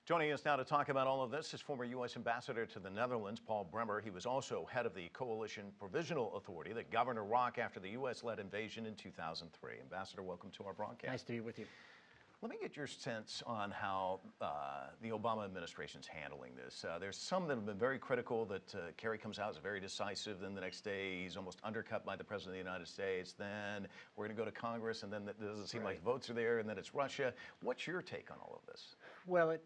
Joining us now to talk about all of this is former U.S. Ambassador to the Netherlands, Paul Bremer. He was also head of the Coalition Provisional Authority that governed Iraq after the U.S.-led invasion in 2003. Ambassador, welcome to our broadcast. Nice to be with you. Let me get your sense on how the Obama administration's handling this. There's some that have been very critical that Kerry comes out as very decisive, then the next day he's almost undercut by the President of the United States, then we're going to go to Congress, and then it doesn't seem like votes are there, and then it's Russia. What's your take on all of this? Well, it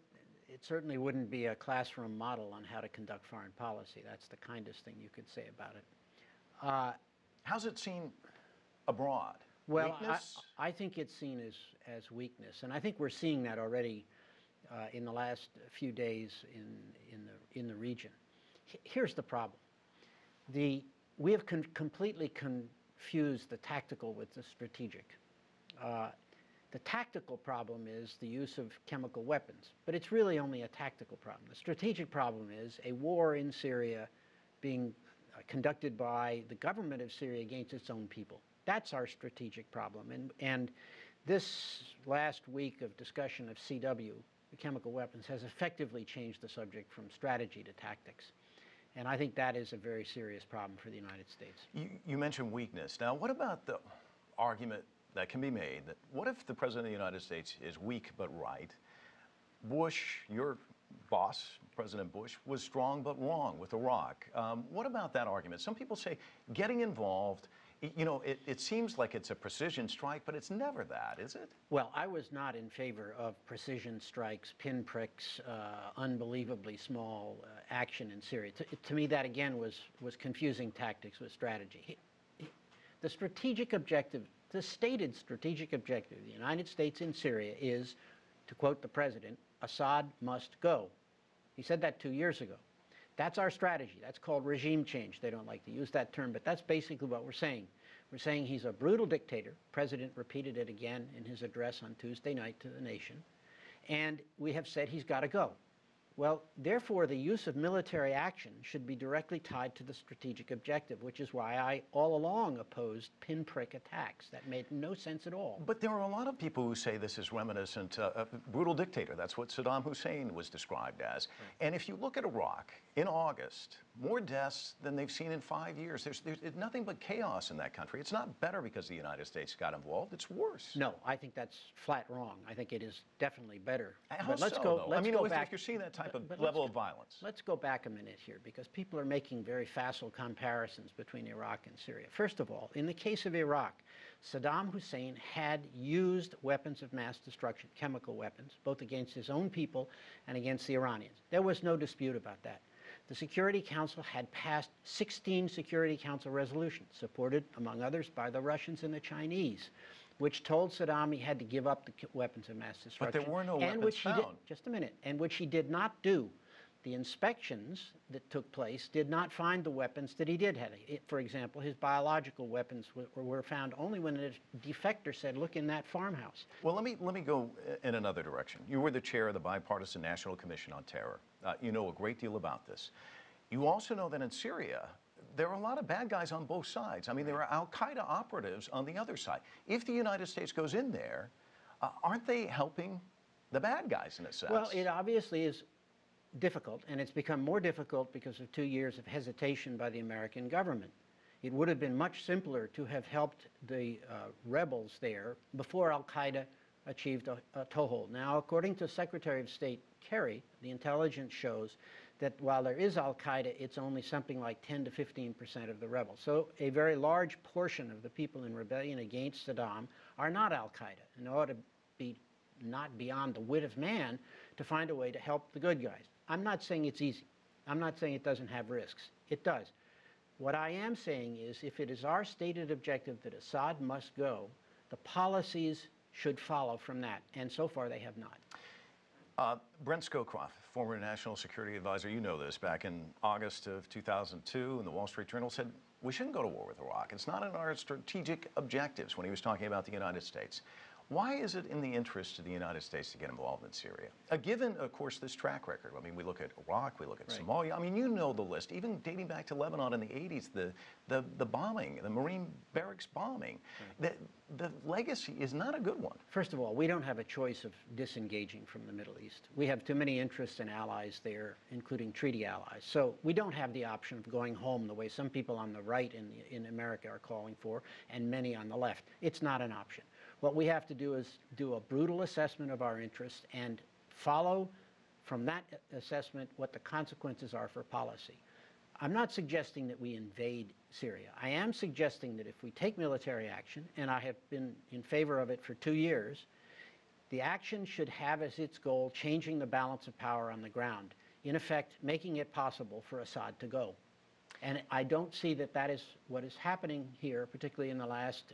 certainly wouldn't be a classroom model on how to conduct foreign policy. That's the kindest thing you could say about it. How's it seen abroad? Well, I think it's seen as weakness, and I think we're seeing that already in the last few days in the region. Here's the problem: we have completely confused the tactical with the strategic. The tactical problem is the use of chemical weapons, but it's really only a tactical problem. The strategic problem is a war in Syria being conducted by the government of Syria against its own people. That's our strategic problem. And this last week of discussion of CW, the chemical weapons, has effectively changed the subject from strategy to tactics. And I think that is a very serious problem for the United States. You mentioned weakness. Now, what about the argument that can be made that what if the President of the United States is weak but right? Bush, your boss, President Bush, was strong but wrong with Iraq. What about that argument? Some people say getting involved, you know, it seems like it's a precision strike, but it's never that, is it? Well, I was not in favor of precision strikes, pinpricks, unbelievably small action in Syria. To me, that again was confusing tactics with strategy. The strategic objective, the stated strategic objective of the United States in Syria is, to quote the president, Assad must go. He said that 2 years ago. That's our strategy. That's called regime change. They don't like to use that term, but that's basically what we're saying. We're saying he's a brutal dictator. The president repeated it again in his address on Tuesday night to the nation. And we have said he's got to go. Well, therefore, the use of military action should be directly tied to the strategic objective, which is why I all along opposed pinprick attacks. That made no sense at all. But there are a lot of people who say this is reminiscent of a brutal dictator. That's what Saddam Hussein was described as. Right. And if you look at Iraq, in August, more deaths than they've seen in 5 years. There's nothing but chaos in that country. It's not better because the United States got involved. It's worse. No, I think that's flat wrong. I think it is definitely better. How so, though? I mean, if you're seeing that type of level of violence. Let's go back a minute here, because people are making very facile comparisons between Iraq and Syria. First of all, in the case of Iraq, Saddam Hussein had used weapons of mass destruction, chemical weapons, both against his own people and against the Iranians. There was no dispute about that. The Security Council had passed 16 Security Council resolutions, supported, among others, by the Russians and the Chinese, which told Saddam he had to give up the weapons of mass destruction. But there were no weapons found. Just a minute. And which he did not do. The inspections that took place did not find the weapons that he did have. For example, his biological weapons were found only when a defector said, look in that farmhouse. Well, let me go in another direction. You were the chair of the Bipartisan National Commission on Terror. You know a great deal about this. You also know that in Syria, there are a lot of bad guys on both sides. I mean, there are al-Qaeda operatives on the other side. If the United States goes in there, aren't they helping the bad guys in a sense? Well, it obviously is difficult, and it's become more difficult because of 2 years of hesitation by the American government. It would have been much simpler to have helped the rebels there before al-Qaeda achieved a toehold. Now, according to Secretary of State Kerry, the intelligence shows that while there is al-Qaeda, it's only something like 10 to 15% of the rebels. So a very large portion of the people in rebellion against Saddam are not al-Qaeda, and ought to be not beyond the wit of man to find a way to help the good guys. I'm not saying it's easy. I'm not saying it doesn't have risks. It does. What I am saying is, if it is our stated objective that Assad must go, the policies should follow from that, and so far they have not. Brent Scowcroft, former National Security Advisor, you know this, back in August of 2002, in the Wall Street Journal said, we shouldn't go to war with Iraq. It's not in our strategic objectives when he was talking about the United States. Why is it in the interest of the United States to get involved in Syria? Given, of course, this track record. I mean, we look at Iraq, we look at Right. Somalia. I mean, you know the list. Even dating back to Lebanon in the 80s, the bombing, the Marine barracks bombing. Right. The legacy is not a good one. First of all, we don't have a choice of disengaging from the Middle East. We have too many interests and allies there, including treaty allies. So we don't have the option of going home the way some people on the right in America are calling for, and many on the left. It's not an option. What we have to do is do a brutal assessment of our interests and follow from that assessment what the consequences are for policy. I'm not suggesting that we invade Syria. I am suggesting that if we take military action, and I have been in favor of it for 2 years, the action should have as its goal changing the balance of power on the ground, in effect making it possible for Assad to go. And I don't see that that is what is happening here, particularly in the last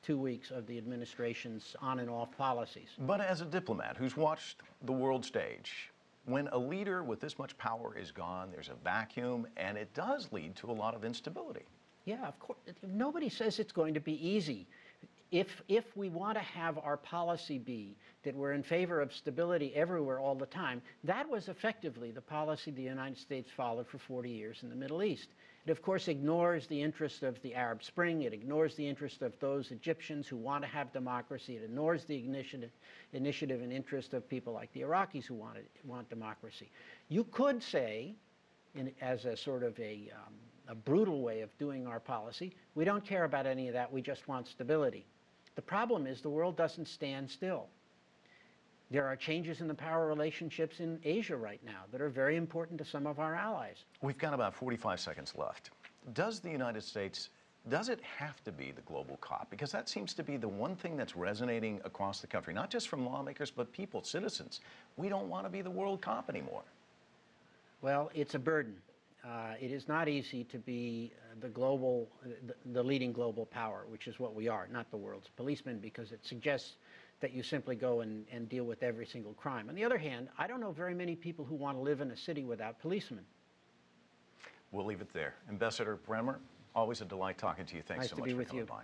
2 weeks of the administration's on and off policies. But as a diplomat who's watched the world stage, when a leader with this much power is gone, there's a vacuum, and it does lead to a lot of instability. Yeah, of course. Nobody says it's going to be easy. If we want to have our policy be that we're in favor of stability everywhere all the time, that was effectively the policy the United States followed for 40 years in the Middle East. It, of course, ignores the interest of the Arab Spring. It ignores the interest of those Egyptians who want to have democracy. It ignores the initiative and interest of people like the Iraqis who want democracy. You could say, as a sort of a brutal way of doing our policy, we don't care about any of that, we just want stability. The problem is the world doesn't stand still. There are changes in the power relationships in Asia right now that are very important to some of our allies. We've got about 45 seconds left. Does the United States, does it have to be the global cop? Because that seems to be the one thing that's resonating across the country, not just from lawmakers, but people, citizens. We don't want to be the world cop anymore. Well, it's a burden. It is not easy to be the leading global power, which is what we are, not the world's policeman, because it suggests that you simply go and deal with every single crime. On the other hand, I don't know very many people who want to live in a city without policemen. We'll leave it there. Ambassador Bremer, always a delight talking to you. Thanks so much for coming by.